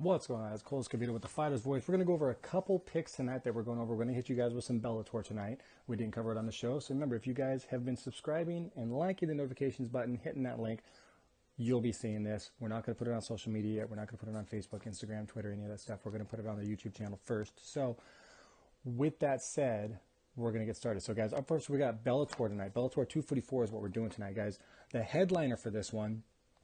What's going on? It's Cole ESCOVEDO with the Fighter's Voice. We're going to go over a couple picks tonight that we're going over. We're going to hit you guys with some Bellator tonight. We didn't cover it on the show. So remember, if you guys have been subscribing and liking the notifications button, hitting that link, you'll be seeing this. We're not going to put it on social media yet. We're not going to put it on Facebook, Instagram, Twitter, any of that stuff. We're going to put it on the YouTube channel first. So with that said, we're going to get started. So guys, up first, we got Bellator tonight. Bellator 244 is what we're doing tonight, guys. The headliner for this one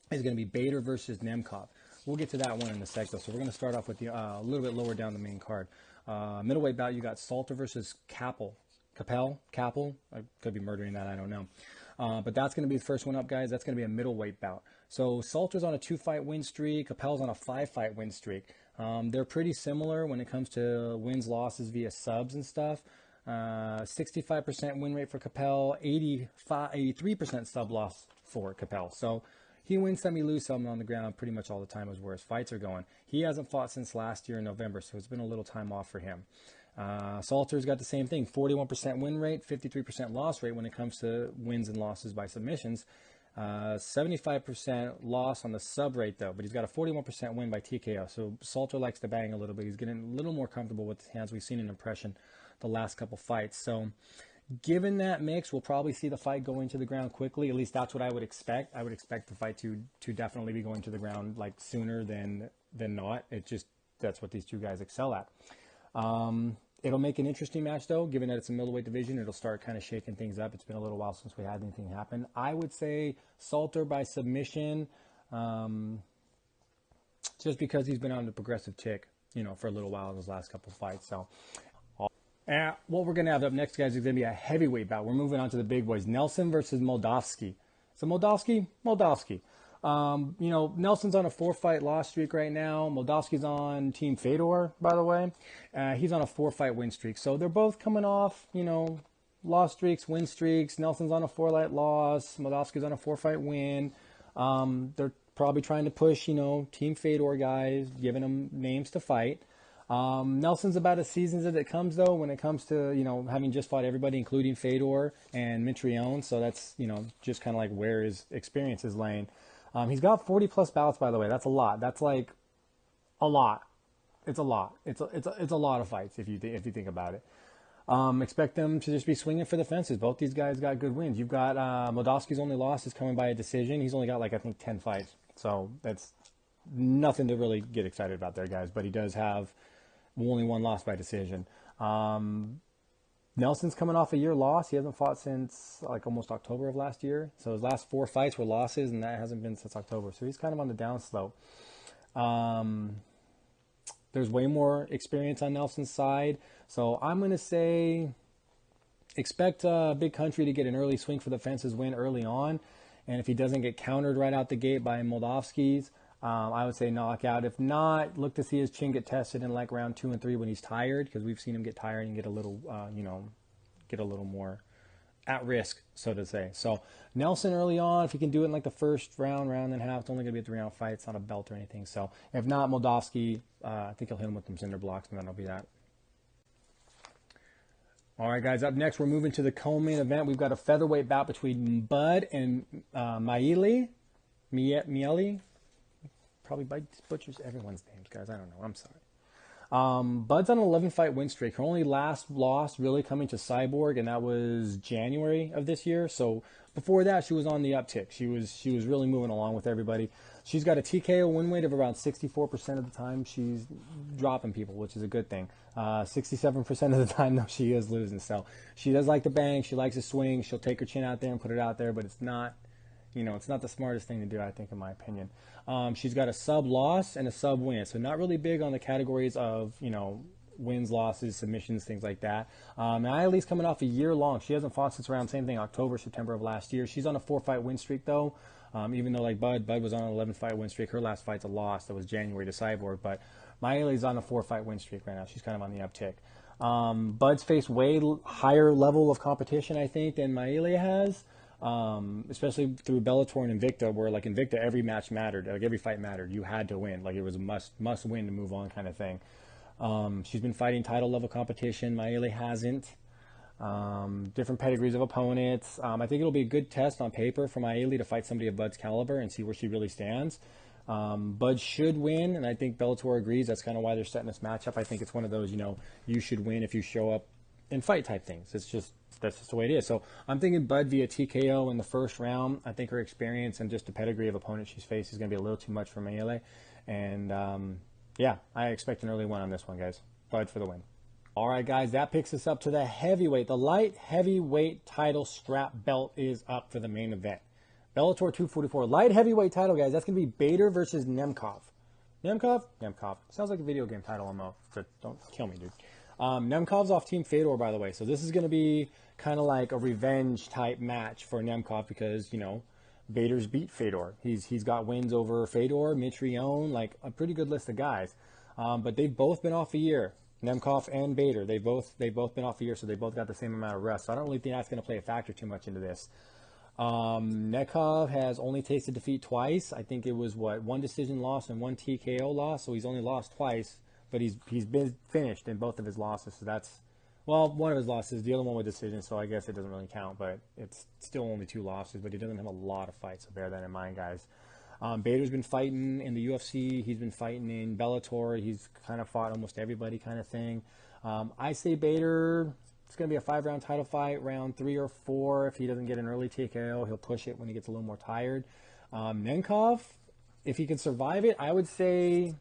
is going to be Bader versus Nemkov. We'll get to that one in a sec, though. So we're going to start off with the a little bit lower down the main card. Middleweight bout, you got Salter versus Capel. I could be murdering that, I don't know. But that's going to be the first one up, guys. That's going to be a middleweight bout. So Salter's on a 2-fight win streak. Capel's on a 5-fight win streak. They're pretty similar when it comes to wins, losses via subs and stuff. 65% win rate for Capel, 83% sub loss for Capel. So he wins some, he loses some on the ground pretty much all the time is where his fights are going. He hasn't fought since last year in November, so it's been a little time off for him. Salter's got the same thing, 41% win rate, 53% loss rate when it comes to wins and losses by submissions. 75% loss on the sub rate, though, but he's got a 41% win by TKO. So Salter likes to bang a little bit. He's getting a little more comfortable with his hands. We've seen an impression the last couple fights. So given that mix, we'll probably see the fight going to the ground quickly. At least that's what I would expect. I would expect the fight to definitely be going to the ground like sooner than not. It just, that's what these two guys excel at. It'll make an interesting match, though, given that it's a middleweight division. It'll start kind of shaking things up. It's been a little while since we had anything happen. I would say Salter by submission, just because he's been on the progressive tick, for a little while in his last couple of fights. So what we're going to have up next, guys, is going to be a heavyweight bout. We're moving on to the big boys. Nelson versus Moldavsky. So Moldavsky. Nelson's on a 4-fight loss streak right now. Moldavsky's on Team Fedor, by the way. He's on a 4-fight win streak. So they're both coming off, loss streaks, win streaks. Nelson's on a 4-fight loss. Moldavsky's on a 4-fight win. They're probably trying to push, Team Fedor guys, giving them names to fight. Nelson's about as seasoned as it comes, though, when it comes to, having just fought everybody, including Fedor and Mitrione. So that's, just kind of like where his experience is laying. He's got 40-plus bouts, by the way. That's a lot. That's like a lot. It's a lot. It's a lot of fights if you think about it. Expect them to just be swinging for the fences. Both these guys got good wins. You've got Moldavsky's only loss is coming by a decision. He's only got, I think 10 fights. So that's nothing to really get excited about there, guys. But he does have only one loss by decision. Nelson's coming off a year loss. He hasn't fought since almost October of last year. So his last 4 fights were losses, and that hasn't been since October. So he's kind of on the downslope. There's way more experience on Nelson's side. So I'm going to say expect Big Country to get an early swing for the fences win early on. And if he doesn't get countered right out the gate by Moldavsky's, I would say knockout. If not, look to see his chin get tested in round 2 and 3 when he's tired, because we've seen him get tired and get a little, get a little more at risk, so to say. So Nelson early on, if he can do it in the first round and a half, it's only going to be a 3-round fight. It's not a belt or anything. So if not, Moldavsky, I think he'll hit him with some cinder blocks, and then that'll be that. All right, guys, up next, we're moving to the co-main event. We've got a featherweight bout between Bud and Miele. Probably butchers everyone's names, guys. I don't know. I'm sorry. Bud's on an 11-fight win streak. Her only last loss really coming to Cyborg, and that was January of this year. So before that, she was on the uptick. She was really moving along with everybody. She's got a TKO win rate of around 64% of the time. She's dropping people, which is a good thing. 67% of the time, though, she is losing. So she does like to bang. She likes to swing. She'll take her chin out there and put it out there, but it's not, it's not the smartest thing to do, I think, in my opinion. She's got a sub loss and a sub win, so not really big on the categories of, wins, losses, submissions, things like that. Miley's coming off a year long. She hasn't fought since around, same thing, October, September of last year. She's on a 4-fight win streak, though. Even though Bud was on an 11-fight win streak. Her last fight's a loss. That was January to Cyborg. But Miley's on a 4-fight win streak right now. She's kind of on the uptick. Bud's faced way higher level of competition, I think, than Miley has. Especially through Bellator and Invicta, where Invicta, every match mattered, every fight mattered. You had to win, it was a must win to move on kind of thing. She's been fighting title level competition. Miley hasn't. Different pedigrees of opponents. I think it'll be a good test on paper for Miley to fight somebody of Bud's caliber and see where she really stands. Bud should win, and I think Bellator agrees. That's kind of why they're setting this matchup. I think it's one of those, you should win if you show up in fight type things. That's just the way it is. So I'm thinking Bud via TKO in the first round. I think her experience and just the pedigree of opponent she's faced is going to be a little too much for Mayele. And yeah, I expect an early win on this one, guys. Bud for the win. All right, guys, that picks us up to the heavyweight. The light heavyweight title strap belt is up for the main event. Bellator 244 light heavyweight title, guys. That's going to be Bader versus Nemkov. Nemkov? Sounds like a video game title almost. Don't kill me, dude. Nemkov's off Team Fedor, by the way. So this is going to be kind of like a revenge type match for Nemkov because, Bader's beat Fedor. He's got wins over Fedor, Mitrione, like a pretty good list of guys. But they've both been off a year. Nemkov and Bader, they've both been off a year, so they both got the same amount of rest. So I don't really think that's going to play a factor too much into this. Nemkov has only tasted defeat twice. I think it was one decision loss and one TKO loss. So he's only lost twice, but he's been finished in both of his losses. So that's, well, one of his losses, the other one with decision. So I guess it doesn't really count, but it's still only 2 losses. But he doesn't have a lot of fights, so bear that in mind, guys. Bader's been fighting in the UFC. He's been fighting in Bellator. He's kind of fought almost everybody kind of thing. I say Bader, it's going to be a 5-round title fight, round 3 or 4. If he doesn't get an early TKO, he'll push it when he gets a little more tired. Nemkov, if he can survive it, I would say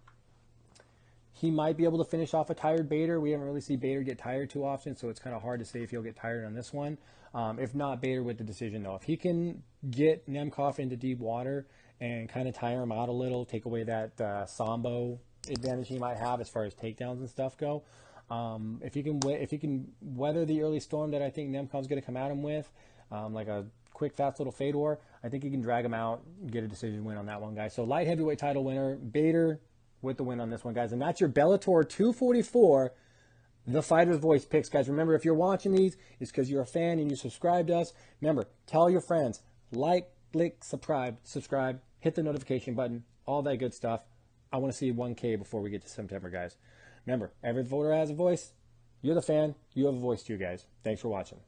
he might be able to finish off a tired Bader. We haven't really seen Bader get tired too often, so it's kind of hard to say if he'll get tired on this one. If not, Bader with the decision, though. If he can get Nemkov into deep water and kind of tire him out a little, take away that Sambo advantage he might have as far as takedowns and stuff go. If he can weather the early storm that I think Nemkov's going to come at him with, like a quick, fast little Fedor, I think he can drag him out, get a decision win on that one, guys. So light heavyweight title winner, Bader with the win on this one, guys. And that's your Bellator 244, The Fighter's Voice picks, guys. Remember, if you're watching these, it's because you're a fan and you subscribe to us. Remember, tell your friends, like, subscribe, hit the notification button, all that good stuff. I want to see 1K before we get to September, guys. Remember, every voter has a voice. You're the fan. You have a voice too, guys. Thanks for watching.